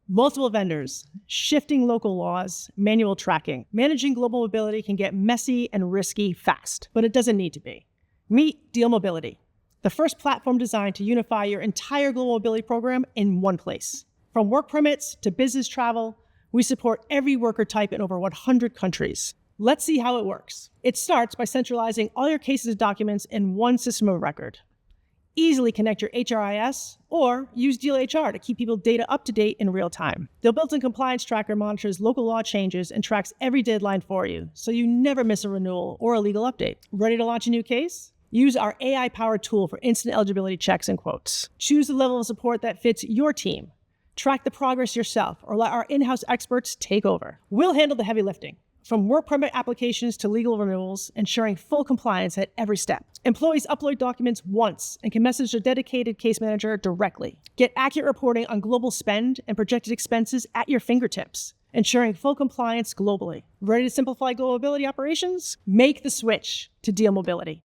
Multiple vendors, shifting local laws, manual tracking. Managing global mobility can get messy and risky fast, but it doesn't need to be. Meet Deel Mobility, the first platform designed to unify your entire global mobility program in one place. From work permits to business travel, we support every worker type in over 100 countries. Let's see how it works. It starts by centralizing all your cases and documents in one system of record. Easily connect your HRIS or use Deel HR to keep people data up to date in real time. Their built-in compliance tracker monitors local law changes and tracks every deadline for you, so you never miss a renewal or a legal update. Ready to launch a new case? Use our AI-powered tool for instant eligibility checks and quotes. Choose the level of support that fits your team. Track the progress yourself or let our in-house experts take over. We'll handle the heavy lifting, from work permit applications to legal renewals, ensuring full compliance at every step. Employees upload documents once and can message their dedicated case manager directly. Get accurate reporting on global spend and projected expenses at your fingertips, ensuring full compliance globally. Ready to simplify global mobility operations? Make the switch to Deel Mobility.